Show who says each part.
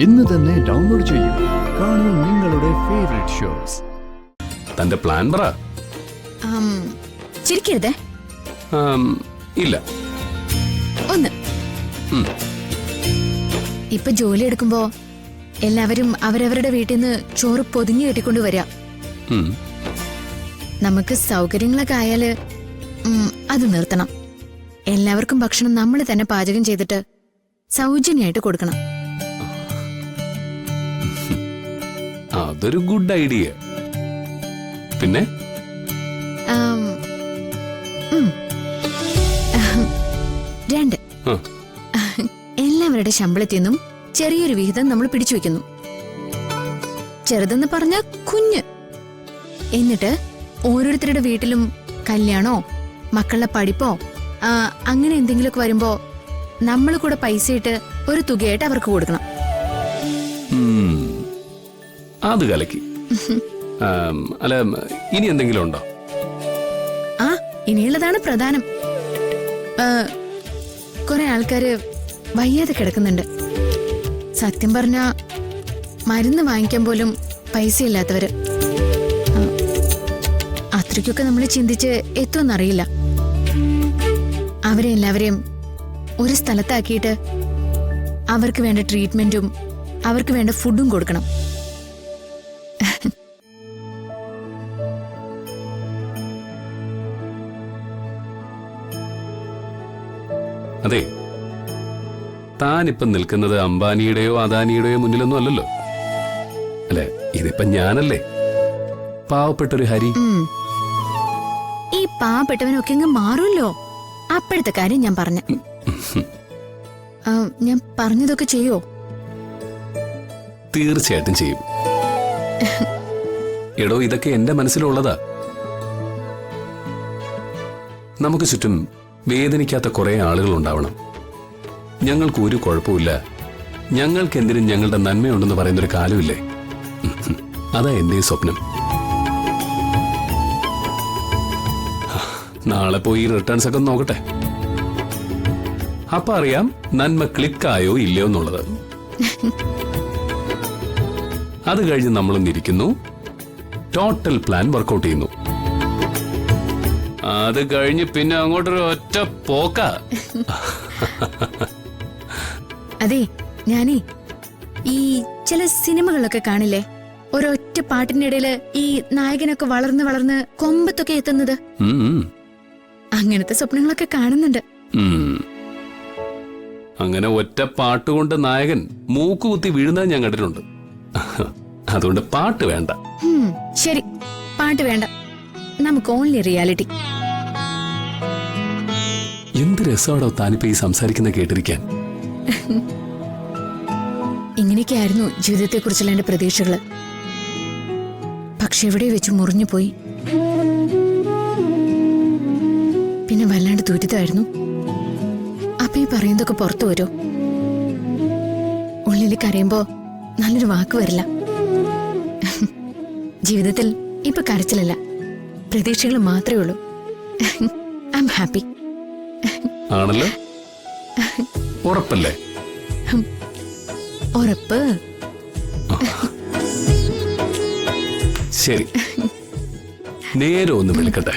Speaker 1: ഇന്ന് തന്നെ ഡൗൺലോഡ് ചെയ്യൂ. കാണൂ നിങ്ങളുടെ ഫേവറേറ്റ് ഷോസ്.
Speaker 2: തന്റെ പ്ലാൻ പറ.
Speaker 3: ചിരിക്കരുതേ.
Speaker 2: ഇല്ല.
Speaker 3: ഒന്ന് ഇപ്പൊ ജോലി എടുക്കുമ്പോ എല്ലാവരും അവരവരുടെ വീട്ടിൽ നിന്ന് ചോറ് പൊതിഞ്ഞു കെട്ടിക്കൊണ്ട് വരിക. നമുക്ക് സൗകര്യങ്ങളൊക്കെ ആയാല് അത് നിർത്തണം. എല്ലാവർക്കും ഭക്ഷണം നമ്മൾ തന്നെ പാചകം ചെയ്തിട്ട് സൗജന്യമായിട്ട് കൊടുക്കണം.
Speaker 2: അതൊരു ഗുഡ് ഐഡിയ. പിന്നെ
Speaker 3: രണ്ട്, എല്ലാവരുടെ ശമ്പളത്തിൽ നിന്നും ചെറിയൊരു വിഹിതം നമ്മൾ പിടിച്ചു വെക്കുന്നു. ചെറുതെന്ന് പറഞ്ഞ കുഞ്ഞ്. എന്നിട്ട് ഓരോരുത്തരുടെ വീട്ടിലും കല്യാണോ മക്കളുടെ പഠിപ്പോ അങ്ങനെ എന്തെങ്കിലുമൊക്കെ വരുമ്പോ നമ്മൾ കൂടെ പൈസ ഇട്ട് ഒരു തുകയായിട്ട് അവർക്ക് കൊടുക്കണം.
Speaker 2: അത് കലക്കി. അല്ല, ഇനി എന്തെങ്കിലും ഉണ്ടോ?
Speaker 3: ഇനിയുള്ളതാണ് പ്രധാനം. കുറെ ആൾക്കാര് വയ്യാതെ കിടക്കുന്നുണ്ട്. സത്യം പറഞ്ഞ മരുന്ന് വാങ്ങിക്കാൻ പോലും പൈസ ഇല്ലാത്തവര്. അത്രയ്ക്കൊക്കെ നമ്മൾ ചിന്തിച്ച് എത്തുമെന്നറിയില്ല. അവരെ എല്ലാവരെയും ഒരു സ്ഥലത്താക്കിയിട്ട് അവർക്ക് വേണ്ട ട്രീറ്റ്മെന്റും അവർക്ക് വേണ്ട ഫുഡും കൊടുക്കണം.
Speaker 2: അതെ, താനിപ്പം നിൽക്കുന്നത് അംബാനിയുടെയോ അദാനിയുടെയോ മുന്നിലൊന്നും അല്ലല്ലോ. അല്ലെ, ഇതിപ്പോ ഞാനല്ലേ, പാവപ്പെട്ടൊരു ഹരി.
Speaker 3: ഈ പാവപ്പെട്ടവനൊക്കെ ഇങ്ങ് മാറുമല്ലോ. അപ്പോഴത്തെ കാര്യം ഞാൻ പറഞ്ഞ ഞാൻ പറഞ്ഞതൊക്കെ ചെയ്യോ?
Speaker 2: തീർച്ചയായിട്ടും ചെയ്യും. എടോ, ഇതൊക്കെ എന്റെ മനസ്സിലുള്ളതാ. നമുക്ക് ചുറ്റും വേദനിക്കാത്ത കുറെ ആളുകൾ ഉണ്ടാവണം. ഞങ്ങൾക്ക് ഒരു കുഴപ്പമില്ല, ഞങ്ങൾക്കെന്തിനും ഞങ്ങളുടെ നന്മയുണ്ടെന്ന് പറയുന്നൊരു കാലമില്ലേ? അതാ എന്റെ സ്വപ്നം. നാളെ പോയി റിട്ടേൺസ് ഒക്കെ നോക്കട്ടെ, അപ്പൊ അറിയാം നന്മ ക്ലിക്കായോ ഇല്ലയോ എന്നുള്ളത്. അത് കഴിഞ്ഞ് നമ്മളൊന്നിരിക്കുന്നു, ടോട്ടൽ പ്ലാൻ വർക്കൗട്ട് ചെയ്യുന്നു. അത് കഴിഞ്ഞ് പിന്നെ അങ്ങോട്ടൊരു ഒറ്റ പോക്ക.
Speaker 3: അതെ, ഞാനേ ഈ ചില സിനിമകളൊക്കെ കാണില്ലേ, ഒരൊറ്റ പാട്ടിന്റെ ഇടയില് ഈ നായകനൊക്കെ വളർന്ന് വളർന്ന് കൊമ്പത്തൊക്കെ എത്തുന്നത്. അങ്ങനത്തെ സ്വപ്നങ്ങളൊക്കെ കാണുന്നുണ്ട്.
Speaker 2: അങ്ങനെ ഒറ്റ പാട്ടുകൊണ്ട് നായകൻ മൂക്കുകുത്തി വീഴുന്നത് ഞാൻ കണ്ടിട്ടുണ്ട്. അതുകൊണ്ട് പാട്ട് വേണ്ട.
Speaker 3: ശരി, പാട്ട് വേണ്ട, നമുക്ക് ഓൺലി റിയാലിറ്റി.
Speaker 2: എന്ത് രസമാണോ താനിപ്പോ ഈ സംസാരിക്കുന്ന കേട്ടിരിക്കാൻ.
Speaker 3: ഇങ്ങനെയൊക്കെയായിരുന്നു ജീവിതത്തെ കുറിച്ചുള്ള എന്റെ പ്രതീക്ഷകള്. പക്ഷെ എവിടെ വെച്ച് മുറിഞ്ഞു പോയി. പിന്നെ വല്ലാണ്ട് ദുരിതമായിരുന്നു. അപ്പൊ ഈ പറയുന്നതൊക്കെ പുറത്തു വരോ? ഉള്ളിൽ കരയുമ്പോ നല്ലൊരു വാക്ക് വരില്ല. ജീവിതത്തിൽ ഇപ്പൊ കരച്ചിലല്ല, പ്രതീക്ഷകൾ മാത്രമേ ഉള്ളൂ. I am happy.
Speaker 2: ആണല്ലോ, ഉറപ്പല്ലേ?
Speaker 3: ഉറപ്പ്.
Speaker 2: ശരി, നേരെ ഒന്ന് വിളിക്കട്ടെ.